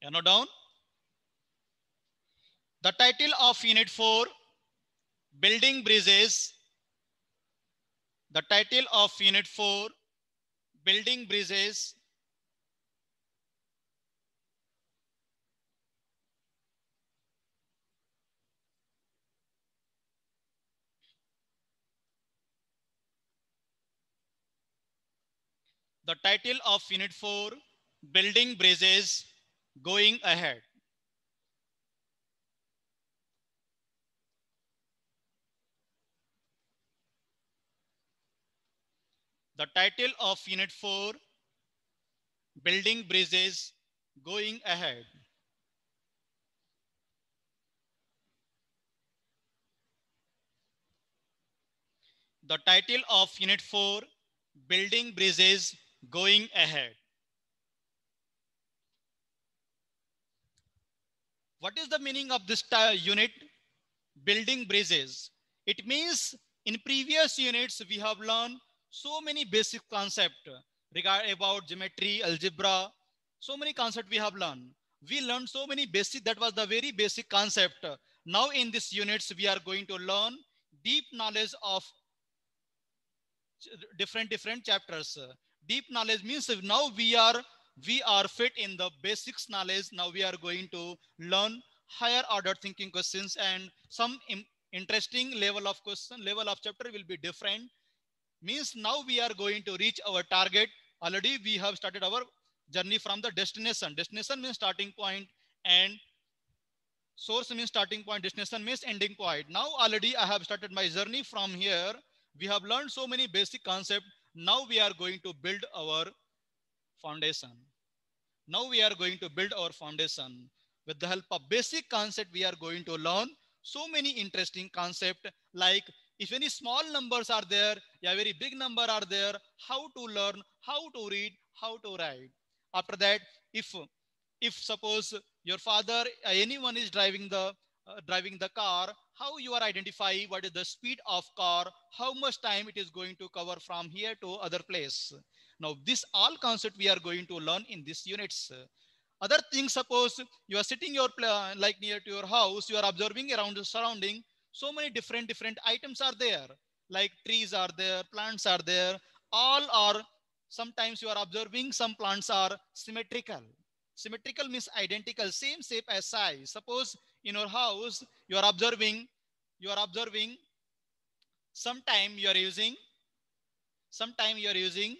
You note down. The title of Unit 4, Building Bridges. The title of Unit 4, Building Bridges. The title of Unit 4, Building Bridges, Going Ahead. The title of Unit 4, Building Bridges, Going Ahead. The title of Unit 4, Building Bridges, Going Ahead. What is the meaning of this unit, Building Bridges? It means in previous units we have learned so many basic concepts regarding about geometry, algebra, so many concepts we have learned. We learned so many basic, that was the very basic concept. Now in this units we are going to learn deep knowledge of different chapters. Deep knowledge means now we are fit in the basics knowledge. Now we are going to learn higher order thinking questions, and some interesting level of question, level of chapter will be different. Means now we are going to reach our target. Already we have started our journey from the destination. Destination means starting point, and source means starting point, destination means ending point. Now already I have started my journey from here. We have learned so many basic concepts. Now we are going to build our foundation. Now we are going to build our foundation. With the help of basic concept, we are going to learn so many interesting concepts, like if any small numbers are there, yeah, very big number are there, how to learn, how to read, how to write. After that, if if suppose your father, anyone is driving the car, how you are identify what is the speed of car, how much time it is going to cover from here to other place. Now this all concept we are going to learn in this units. Other things, suppose you are sitting your like near to your house, you are observing around the surrounding, so many different items are there, like trees are there, plants are there, all are, sometimes you are observing some plants are symmetrical. Symmetrical means identical, same shape as size. Suppose in your house you are observing, sometime you are using, sometime you are using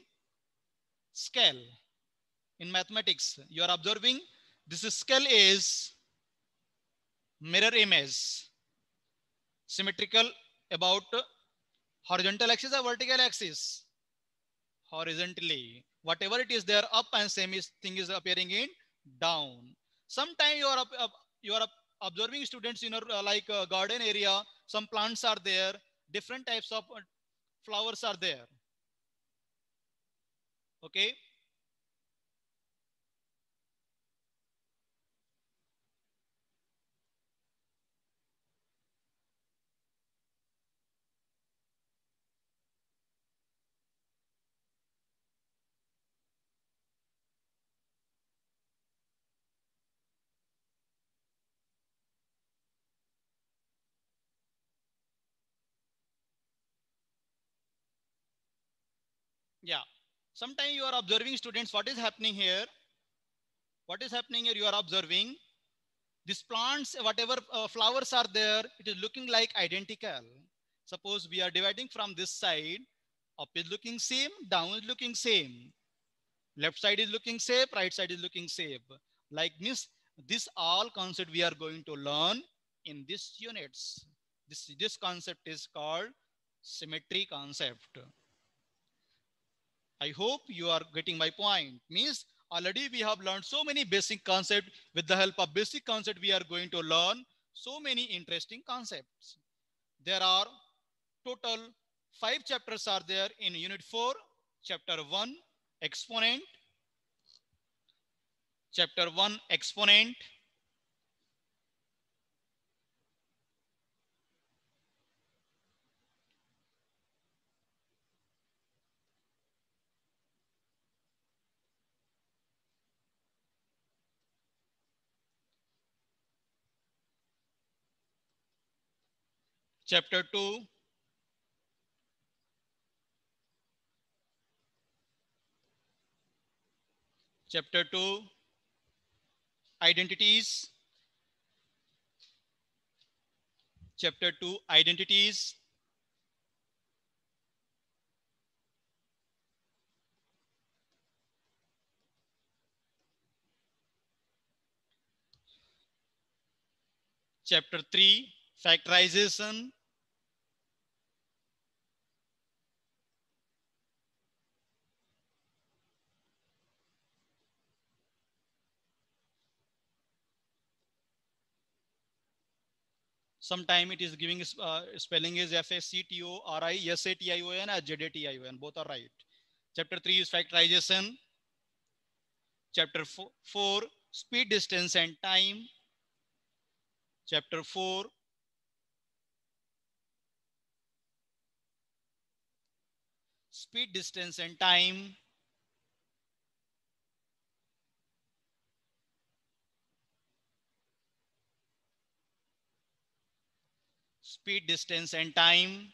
scale. In mathematics, you are observing this scale is mirror image, symmetrical about horizontal axis or vertical axis. Horizontally, whatever it is there up, and same is thing is appearing in down. Sometime you are observing students in your like garden area, some plants are there, different types of flowers are there. Okay. Yeah, sometimes you are observing students, what is happening here, what is happening here, you are observing these plants, whatever flowers are there, it is looking like identical. Suppose we are dividing from this side, up is looking same, down is looking same, left side is looking same, right side is looking same. Like means this all concept we are going to learn in this units. This concept is called symmetry concept. I hope you are getting my point. Means already we have learned so many basic concepts. With the help of basic concept, we are going to learn so many interesting concepts. There are total 5 chapters are there in Unit 4. Chapter 1, Exponent. Chapter 1, Exponent. Chapter 2, Chapter 2, Identities. Chapter 2, Identities. Chapter 3, Factorization. Sometime it is giving spelling is Factorision as Jation. Both are right. Chapter 3 is Factorization. Chapter 4, Speed, Distance and Time. Chapter 4, Speed, Distance and Time. Speed, Distance and Time.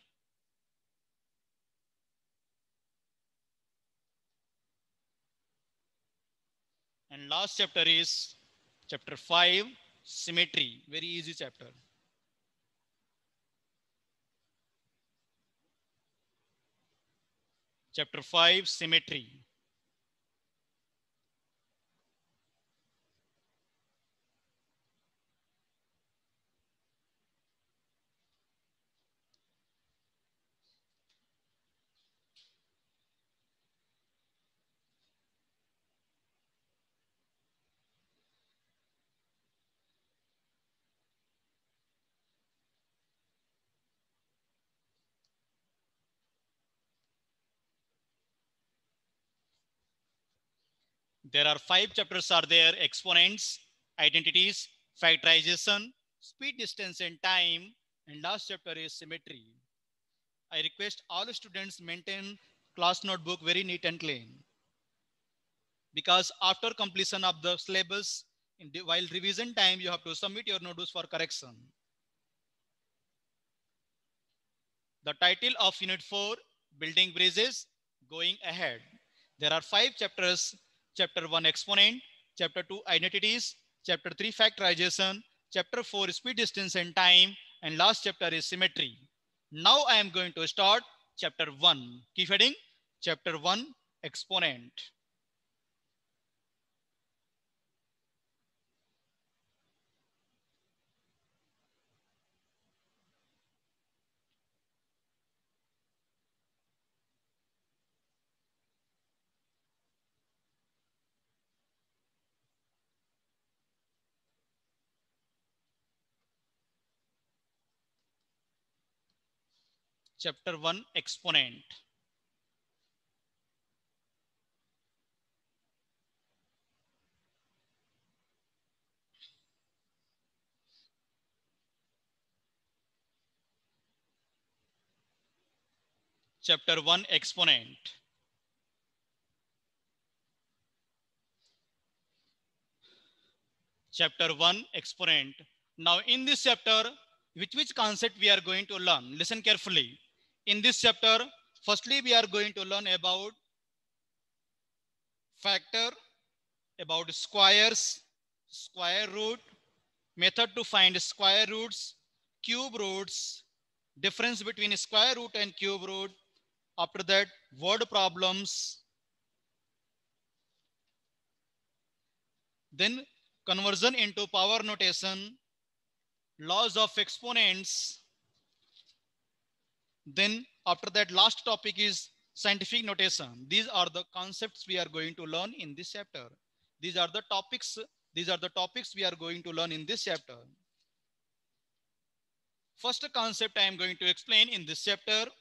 And last chapter is chapter 5, Symmetry. Very easy chapter. Chapter 5, Symmetry. There are 5 chapters are there: exponents, identities, factorization, speed, distance and time, and last chapter is symmetry. I request all students maintain class notebook very neat and clean, because after completion of the syllabus, while revision time, you have to submit your notebooks for correction. The title of Unit 4, Building Bridges, Going Ahead. There are 5 chapters. Chapter 1, Exponent. Chapter 2, Identities. Chapter 3, Factorization. Chapter 4, Speed, Distance and Time. And last chapter is Symmetry. Now I am going to start Chapter 1. Keep heading. Chapter 1, Exponent. Chapter 1, Exponent. Chapter 1, Exponent. Chapter 1, Exponent. Now in this chapter, which concept we are going to learn? Listen carefully. In this chapter, firstly we are going to learn about factor, about squares, square root, method to find square roots, cube roots, difference between square root and cube root. After that, word problems. Then conversion into power notation, laws of exponents. Then after that, last topic is scientific notation. These are the concepts we are going to learn in this chapter. These are the topics. These are the topics we are going to learn in this chapter. First concept I am going to explain in this chapter.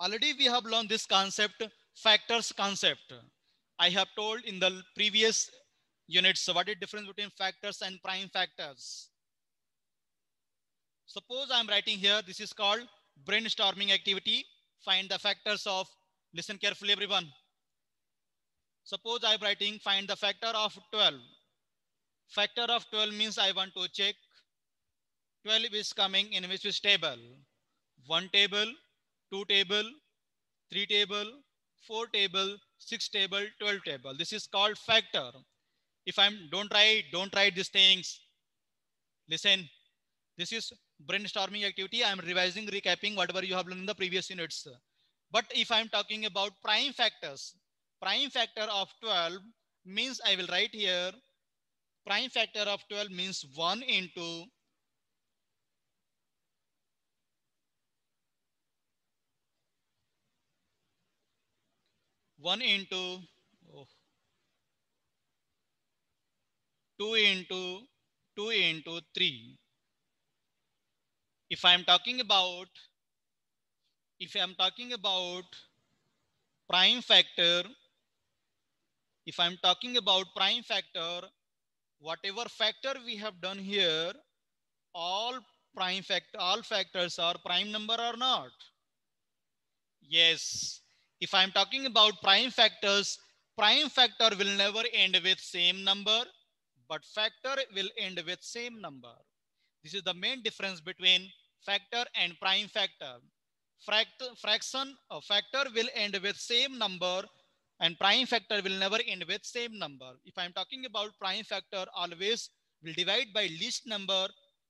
Already we have learned this concept, factors concept. I have told in the previous units what is the difference between factors and prime factors. Suppose I am writing here, this is called brainstorming activity. Find the factors of, listen carefully everyone. Suppose I'm writing find the factor of 12. Factor of 12 means I want to check 12 is coming in which table. 1 table, 2 table, 3 table, 4 table, 6 table, 12 table. This is called factor. If I'm don't write these things. Listen, this is brainstorming activity. I'm revising, recapping whatever you have learned in the previous units. But if I'm talking about prime factors, prime factor of 12 means I will write here prime factor of 12 means 1 into 1 into oh, 2 into 2 into 3. If I'm talking about if I'm talking about prime factor, if I'm talking about prime factor, whatever factor we have done here, all all factors are prime number or not? Yes. If I'm talking about prime factors, prime factor will never end with same number, but factor will end with same number. This is the main difference between factor and prime factor. Fraction of factor will end with same number and prime factor will never end with same number. If I'm talking about prime factor, always will divide by least number,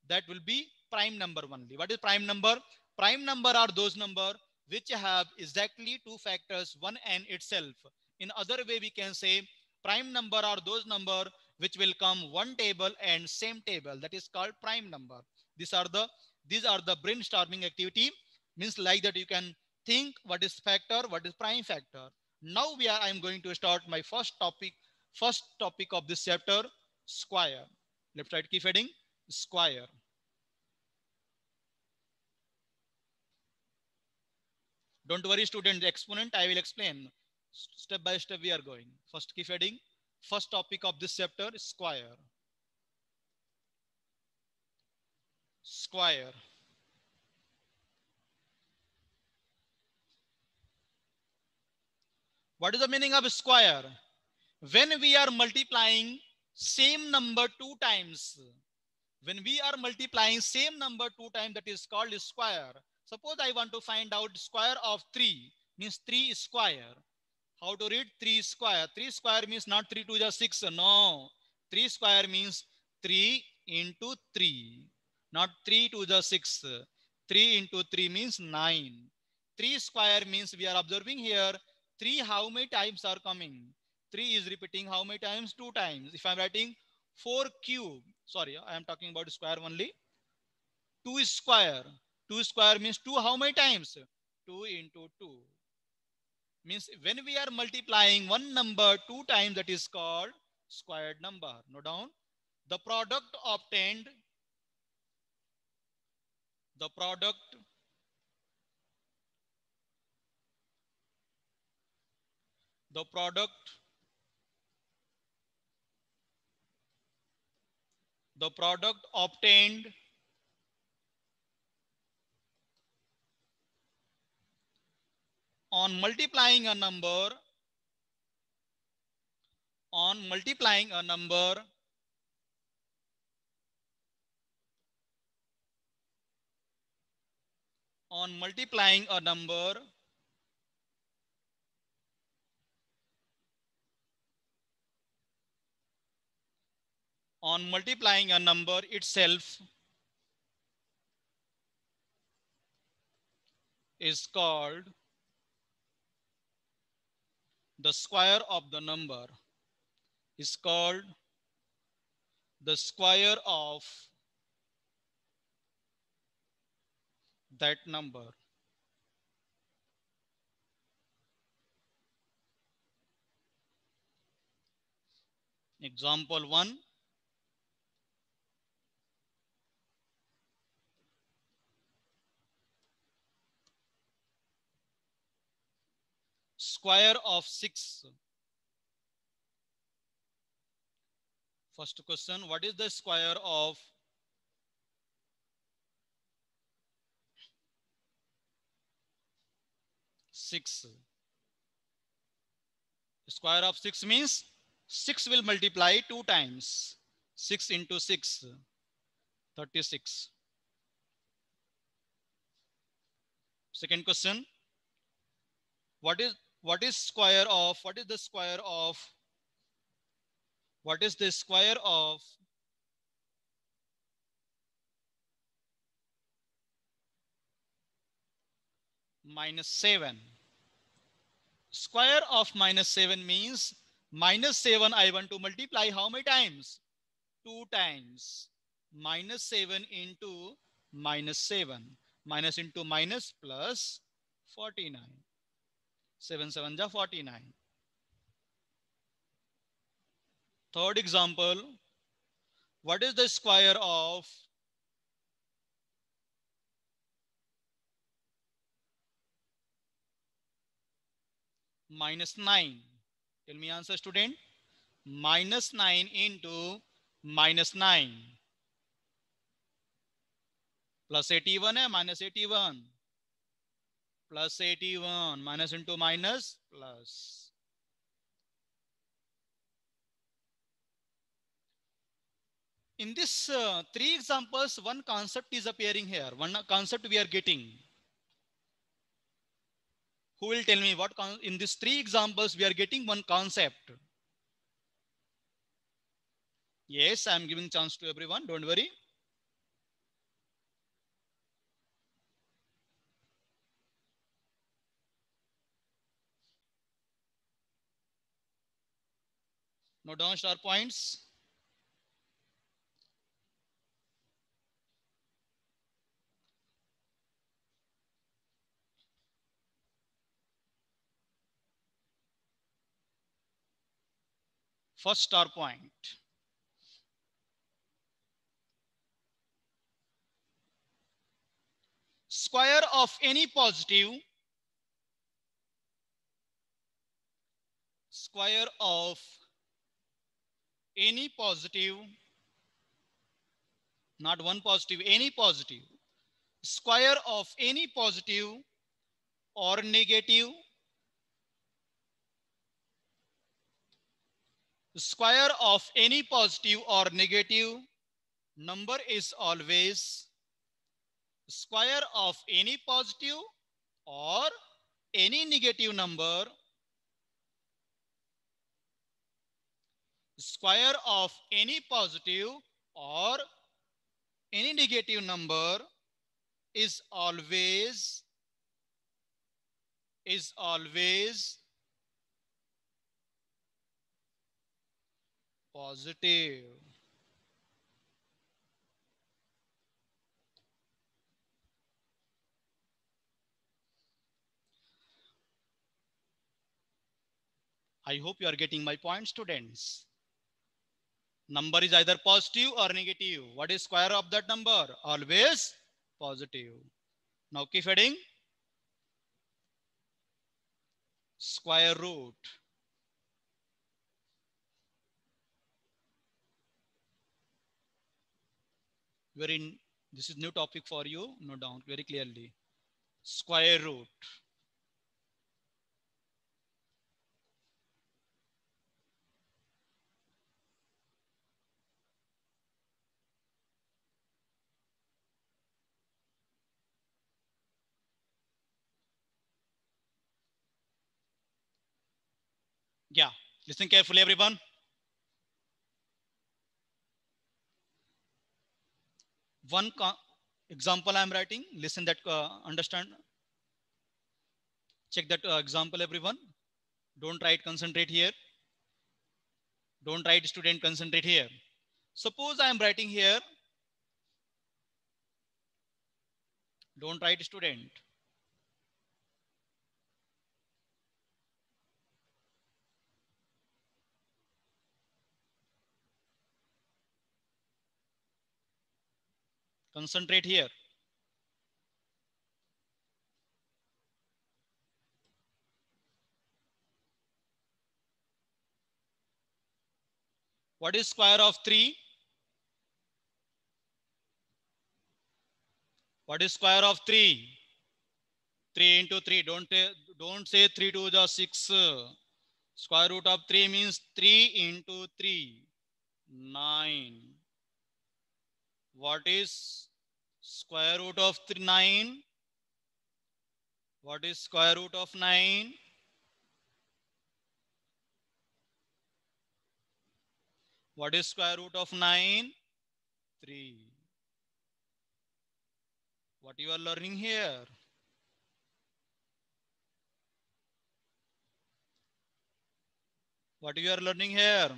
that will be prime number only. What is prime number? Prime number are those number which have exactly two factors, one and itself. In other way, we can say prime number are those number which will come one table and same table. That is called prime number. These are the brainstorming activity. Means like that you can think what is factor, what is prime factor. Now I am going to start my first topic of this chapter, square. Left right keep heading, square. Don't worry, student. The exponent I will explain step by step. We are going. First keep heading. First topic of this chapter, square. Square. What is the meaning of square? When we are multiplying same number two times, when we are multiplying same number two times, that is called square. Suppose I want to find out square of 3, means 3 square. How to read 3 square? 3 square means not 3 to the 6. No. 3 square means 3 into 3. Not 3 to the 6. 3 into 3 means 9. 3 square means we are observing here 3 how many times are coming? 3 is repeating how many times? 2 times. If I'm writing 4 cube, sorry, I am talking about square only. 2 square. 2 square means 2 how many times? 2 into 2. Means when we are multiplying one number two times, that is called squared number. Note down. The product obtained, the product the product the product obtained on multiplying a number on multiplying a number on multiplying a number on multiplying a number itself is called the square of the number, is called the square of that number. Example 1, square of 6. First question, what is the square of 6? Square of 6 means 6 will multiply 2 times. 6 into 6, 36. Second question. What is the square of -7? Square of -7 means -7 I want to multiply how many times? 2 times. -7 into -7. Minus into minus plus 49. 7 7 ja 49. Third example. What is the square of -9? Tell me answer, student. -9 into -9. Plus 81 है, -81. Plus 81. Minus into minus plus. In this 3 examples, one concept is appearing here. One concept we are getting. Who will tell me what in these 3 examples we are getting one concept? Yes, I am giving chance to everyone. Don't worry. Note down star points. First star point. Square of any positive. Square of any positive. Not one positive, any positive. Square of any positive or negative. Square of any positive or negative number is always square of any positive or any negative number. Square of any positive or any negative number is always positive. I hope you are getting my point, students. Number is either positive or negative. What is square of that number? Always positive. Now keep adding. Square root. This is new topic for you. Note down very clearly. Square root. Yeah, listen carefully, everyone. One example I am writing. Listen that, understand. Check that example, everyone. Don't write, concentrate here. Don't write, student, concentrate here. Suppose I am writing here. Don't write, student. Concentrate here. What is square of 3? What is square of 3? 3 into 3. Don't say 3 to the 6. Square root of 3 means 3 into 3, 9. What is square root of 9? What is square root of 9? What is square root of 9? 3. What you are learning here? What you are learning here?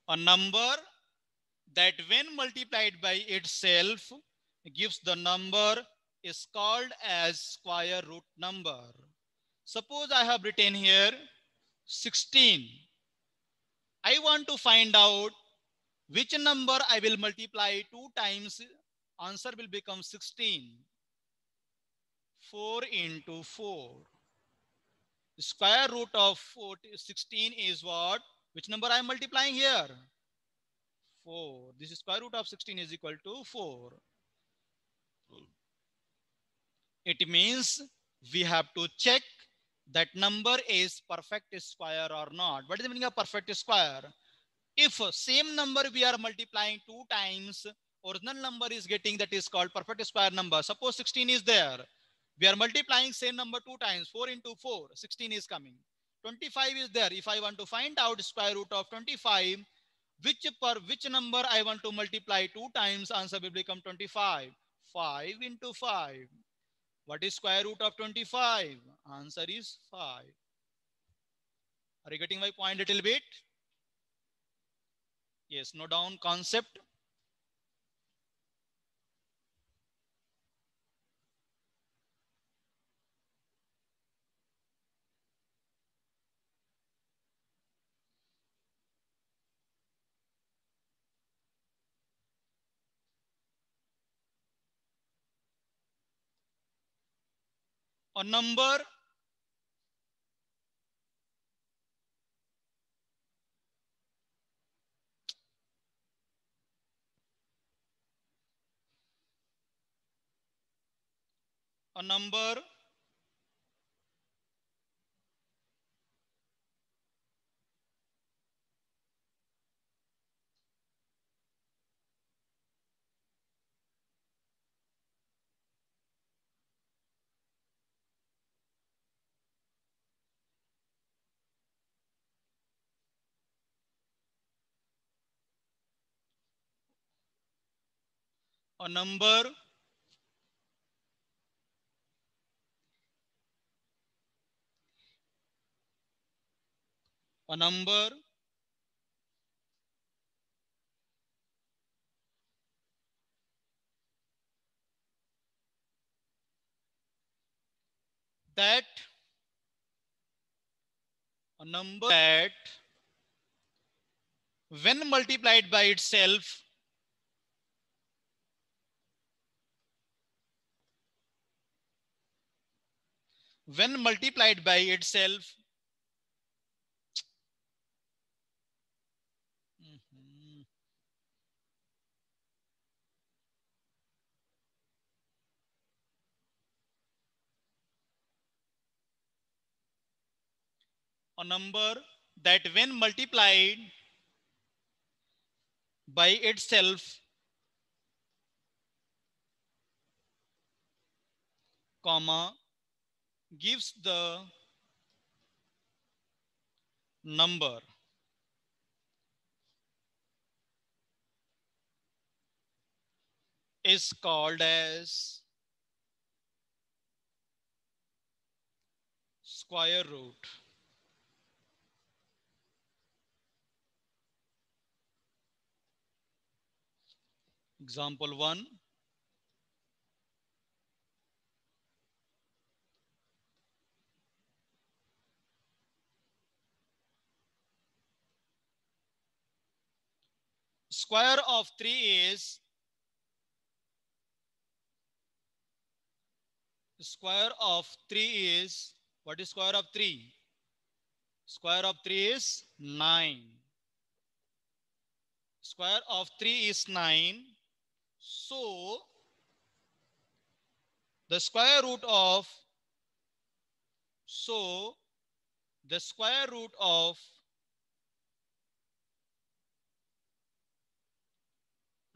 A number that when multiplied by itself gives the number is called as square root number. Suppose I have written here 16. I want to find out which number I will multiply 2 times. Answer will become 16. 4 into 4. Square root of 16 is what? Which number I am multiplying here? 4. This is square root of 16 is equal to 4. It means we have to check that number is perfect square or not. What is the meaning of perfect square? If same number we are multiplying 2 times, original number is getting, that is called perfect square number. Suppose 16 is there. We are multiplying same number 2 times. 4 into 4, 16 is coming. 25 is there. If I want to find out square root of 25, which number I want to multiply 2 times, answer will become 25. 5 into 5. What is square root of 25? Answer is 5. Are you getting my point a little bit? Yes, note down concept. A number a number a number a number that a number that when multiplied by itself when multiplied by itself a number that when multiplied by itself, comma, gives the number is called as square root. Example 1. Square of 3 is square of 3 is what is square of 3? Square of 3 is 9. Square of 3 is 9. So the square root of So the square root of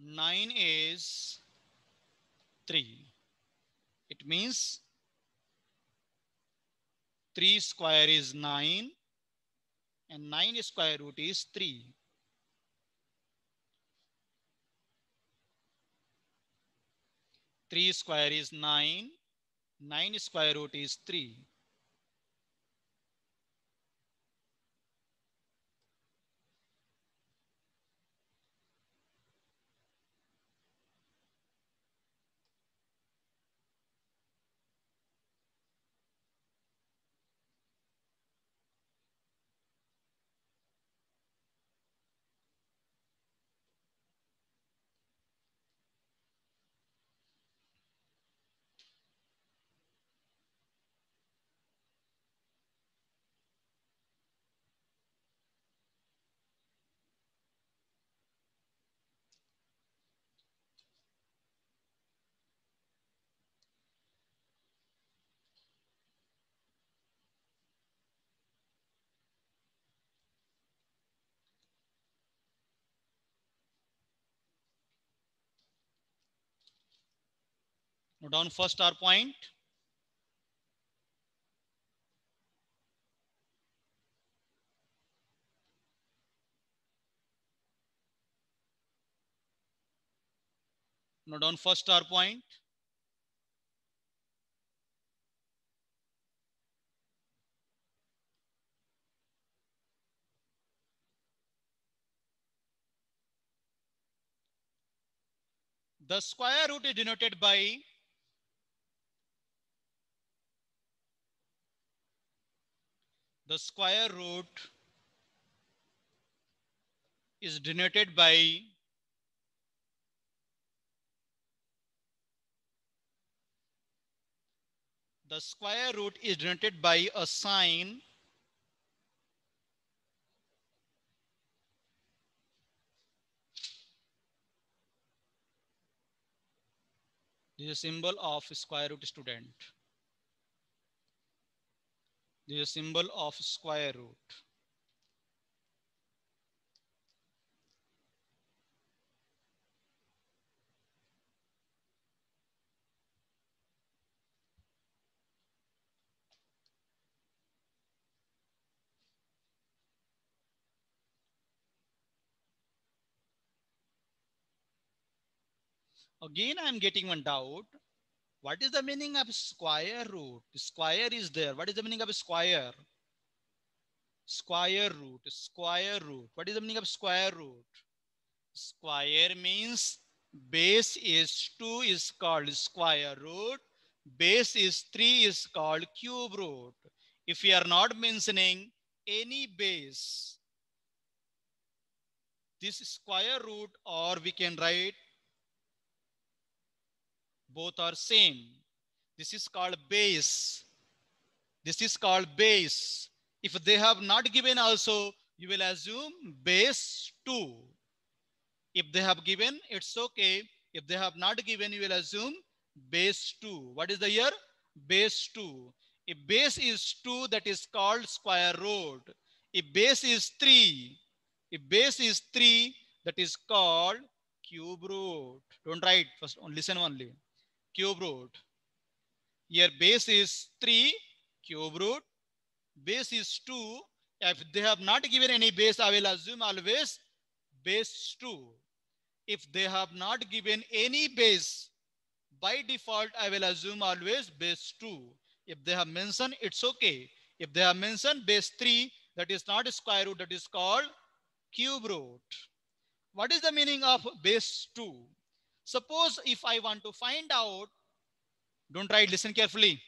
9 is 3. It means 3 square is 9 and 9 square root is 3. Three square is 9. 9 square root is 3. Note down first our point. Note down first our point. The square root is denoted by the square root is denoted by the square root is denoted by a sign this is a symbol of square root student. This is a symbol of square root. Again, I am getting one doubt. What is the meaning of square root? Square is there. What is the meaning of square? Square root, square root. What is the meaning of square root? Square means base is 2 is called square root. Base is 3 is called cube root. If we are not mentioning any base, this square root, or we can write both are same. This is called base. This is called base. If they have not given also, you will assume base 2. If they have given, it's okay. If they have not given, you will assume base 2. What is the year? Base 2. If base is 2, that is called square root. If base is 3, if base is 3, that is called cube root. Don't write, first listen only. Cube root. Here base is 3, cube root. Base is 2. If they have not given any base, I will assume always base 2. If they have not given any base, by default, I will assume always base 2. If they have mentioned, it's okay. If they have mentioned base 3, that is not a square root, that is called cube root. What is the meaning of base 2? Suppose if I want to find out, don't write, listen carefully.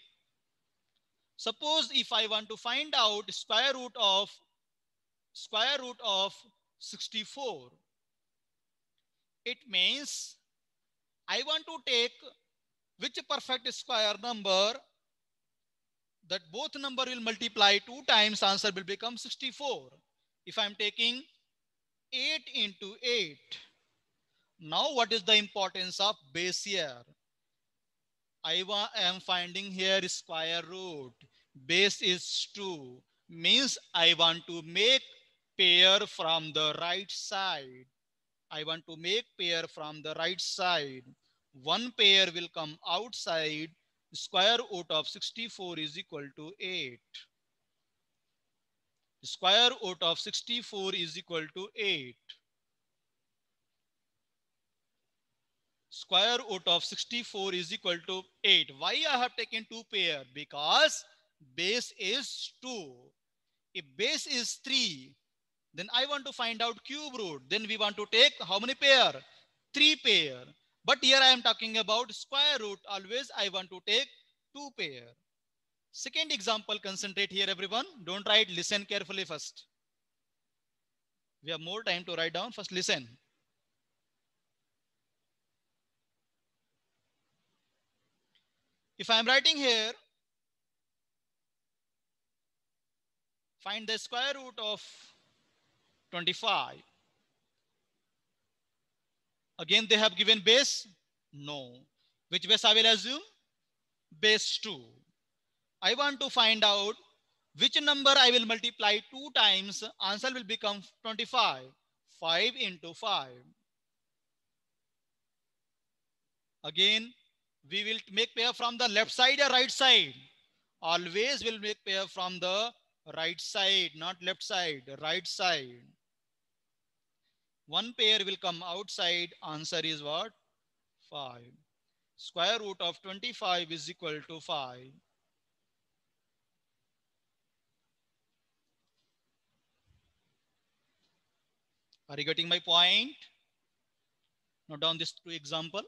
Suppose if I want to find out square root of 64, it means I want to take which perfect square number that both number will multiply 2 times, answer will become 64. If I'm taking 8 into 8. Now what is the importance of base here? I am finding here square root. Base is 2. Means I want to make pair from the right side. I want to make pair from the right side. One pair will come outside. Square root of 64 is equal to 8. Square root of 64 is equal to 8. Square root of 64 is equal to 8. Why I have taken two pair? Because base is 2. If base is 3, then I want to find out cube root. Then we want to take how many pair? 3 pair. But here I am talking about square root. Always I want to take 2 pair. Second example, concentrate here everyone. Don't write, listen carefully first. We have more time to write down. First listen. If I am writing here, find the square root of 25. Again, they have given base? No. Which base I will assume? Base 2. I want to find out which number I will multiply 2 times. Answer will become 25. 5 into 5. Again, we will make pair from the left side or right side. Always will make pair from the right side, not left side, right side. One pair will come outside. Answer is what? 5. Square root of 25 is equal to 5. Are you getting my point? Note down this two example.